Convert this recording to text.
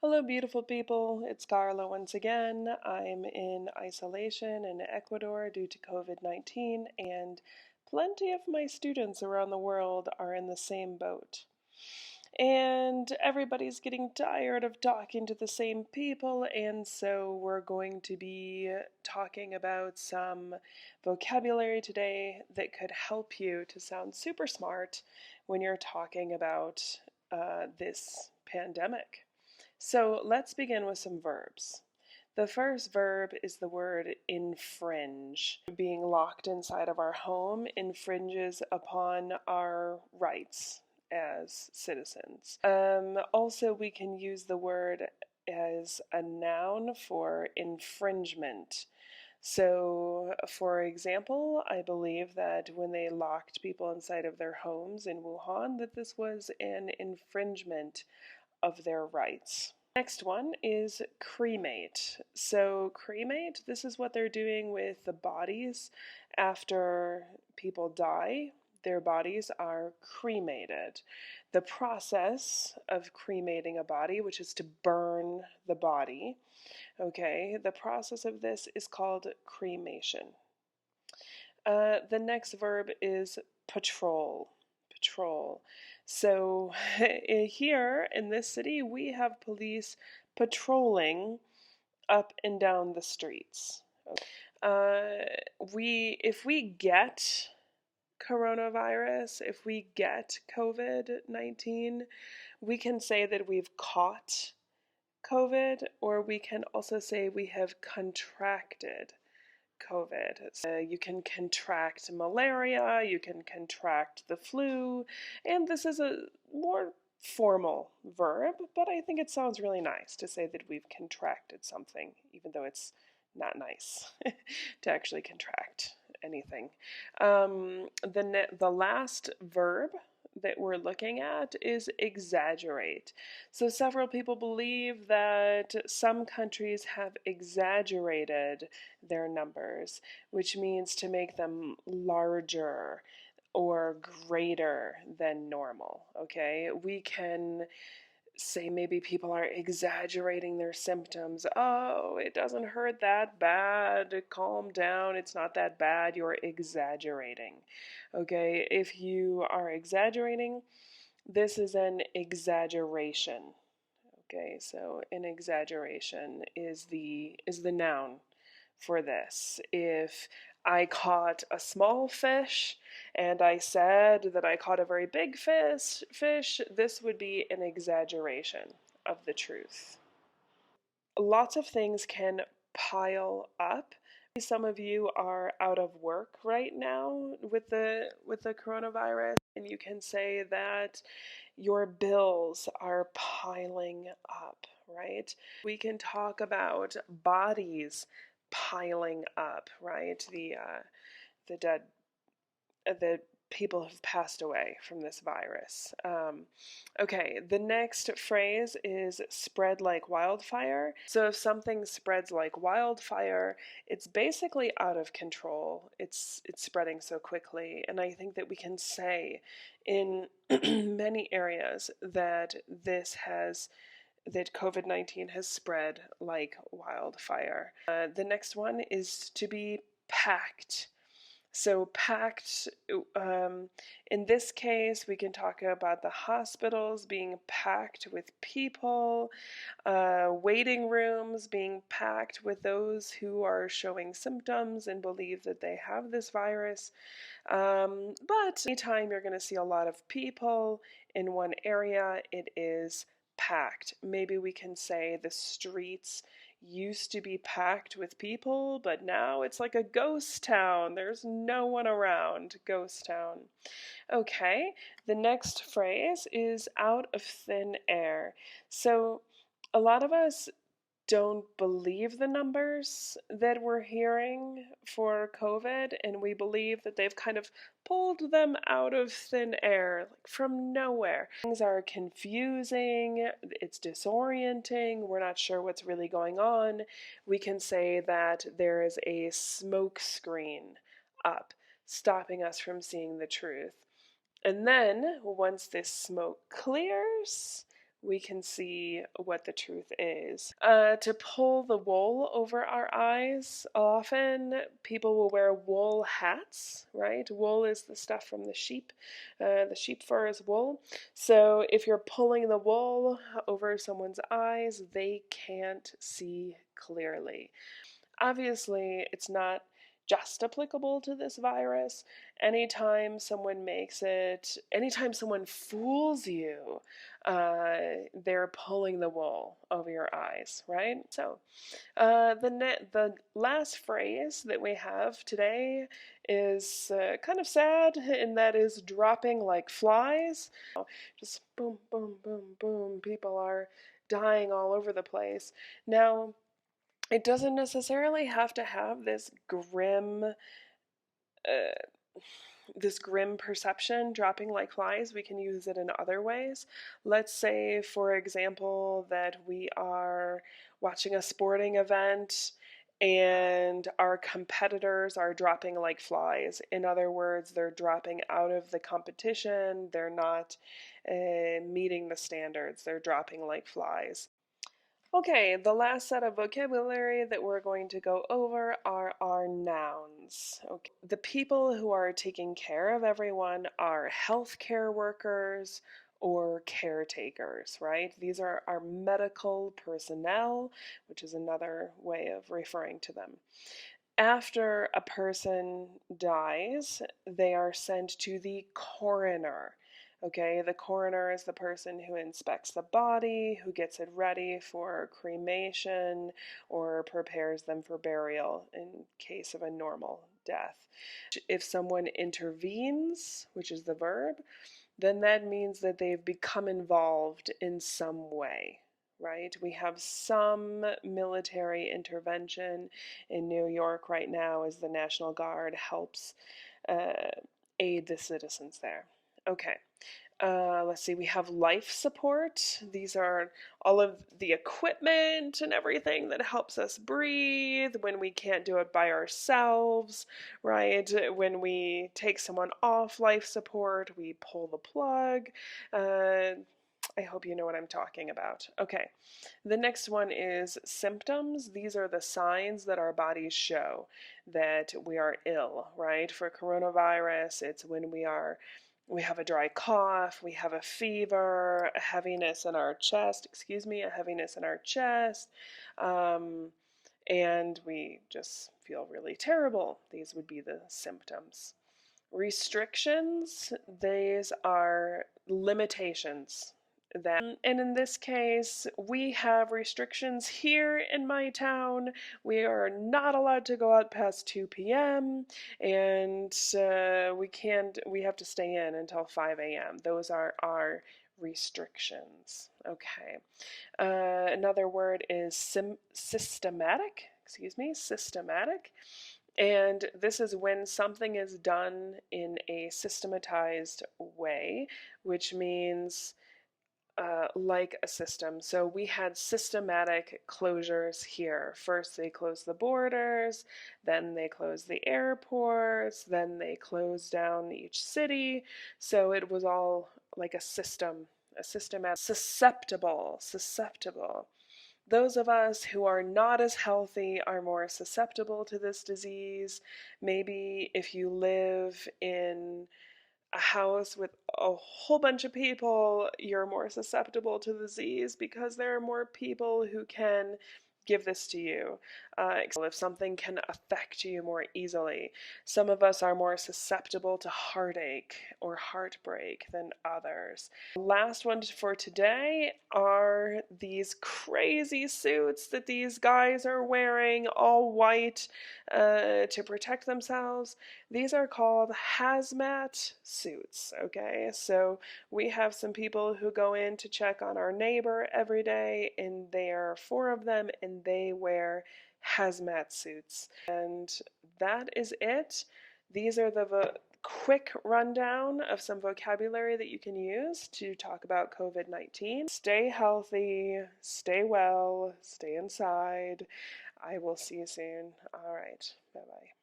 Hello, beautiful people. It's Carla once again. I'm in isolation in Ecuador due to COVID-19, and plenty of my students around the world are in the same boat. And everybody's getting tired of talking to the same people, and so we're going to be talking about some vocabulary today that could help you to sound super smart when you're talking about this pandemic. So let's begin with some verbs. The first verb is the word infringe. Being locked inside of our home infringes upon our rights as citizens. Also, we can use the word as a noun for infringement. So, for example, I believe that when they locked people inside of their homes in Wuhan, that this was an infringement of their rights. Next one is cremate. So, cremate, this is what they're doing with the bodies after people die. Their bodies are cremated. The process of cremating a body, which is to burn the body, okay, the process of this is called cremation. The next verb is patrol. Patrol. So here in this city, we have police patrolling up and down the streets. Uh, if we get coronavirus, if we get COVID-19, we can say that we've caught COVID, or we can also say we have contracted COVID. So you can contract malaria, you can contract the flu, and this is a more formal verb, but I think it sounds really nice to say that we've contracted something, even though it's not nice to actually contract anything. The last verb that we're looking at is exaggerate. So several people believe that some countries have exaggerated their numbers, which means to make them larger or greater than normal. Okay, we can say maybe people are exaggerating their symptoms. Oh, it doesn't hurt that bad. Calm down. It's not that bad. You're exaggerating. Okay, if you are exaggerating, this is an exaggeration. Okay, so an exaggeration is the noun for this. If I caught a small fish and I said that I caught a very big fish, this would be an exaggeration of the truth. Lots of things can pile up. Some of you are out of work right now with the coronavirus, and you can say that your bills are piling up, right? We can talk about bodies piling up, right? The dead, the people have passed away from this virus. Okay, the next phrase is spread like wildfire. So if something spreads like wildfire, it's basically out of control. It's spreading so quickly, and I think that we can say in many areas that that COVID-19 has spread like wildfire. The next one is to be packed. So packed, in this case, we can talk about the hospitals being packed with people, waiting rooms being packed with those who are showing symptoms and believe that they have this virus. But anytime you're going to see a lot of people in one area, it is packed. Maybe we can say the streets used to be packed with people, but now it's like a ghost town. There's no one around. Ghost town. Okay, the next phrase is out of thin air. So a lot of us don't believe the numbers that we're hearing for COVID, and we believe that they've kind of pulled them out of thin air, like from nowhere. Things are confusing, it's disorienting, we're not sure what's really going on. We can say that there is a smoke screen up, stopping us from seeing the truth. And then, once this smoke clears, we can see what the truth is. To pull the wool over our eyes, often people will wear wool hats, right? Wool is the stuff from the sheep. The sheep fur is wool. So if you're pulling the wool over someone's eyes, they can't see clearly. Obviously, it's not just applicable to this virus. Anytime someone fools you, they're pulling the wool over your eyes, right? So, the last phrase that we have today is kind of sad, and that is dropping like flies. Just boom, boom, boom, boom. People are dying all over the place. Now, it doesn't necessarily have to have this grim perception, dropping like flies. We can use it in other ways. Let's say, for example, that we are watching a sporting event and our competitors are dropping like flies. In other words, they're dropping out of the competition. They're not meeting the standards. They're dropping like flies. Okay, the last set of vocabulary that we're going to go over are our nouns. Okay. The people who are taking care of everyone are healthcare workers or caretakers, right? These are our medical personnel, which is another way of referring to them. After a person dies, they are sent to the coroner. Okay, the coroner is the person who inspects the body, who gets it ready for cremation, or prepares them for burial in case of a normal death. If someone intervenes, which is the verb, then that means that they've become involved in some way, right? We have some military intervention in New York right now as the National Guard helps uh, aid the citizens there. Okay. Let's see, we have life support. These are all of the equipment and everything that helps us breathe when we can't do it by ourselves, right? When we take someone off life support, we pull the plug. I hope you know what I'm talking about. Okay, the next one is symptoms. These are the signs that our bodies show that we are ill, right? For coronavirus, it's when we have a dry cough, we have a fever, a heaviness in our chest, and we just feel really terrible. These would be the symptoms. Restrictions, these are limitations. And in this case, we have restrictions here in my town. We are not allowed to go out past 2 p.m. and we have to stay in until 5 a.m. Those are our restrictions. Okay. Another word is systematic. Systematic. And this is when something is done in a systematized way, which means like a system. So we had systematic closures here. First, they closed the borders, then they closed the airports, then they closed down each city. So it was all like a system, a systematic. Susceptible. Those of us who are not as healthy are more susceptible to this disease. Maybe if you live in a house with a whole bunch of people, you're more susceptible to the disease because there are more people who can give this to you. If something can affect you more easily. Some of us are more susceptible to heartache or heartbreak than others. Last one for today are these crazy suits that these guys are wearing, all white, to protect themselves. These are called hazmat suits, okay? So we have some people who go in to check on our neighbor every day, and there are 4 of them, and they wear hazmat suits. And that is it. These are the quick rundown of some vocabulary that you can use to talk about COVID-19. Stay healthy, stay well, stay inside. I will see you soon. All right, bye-bye.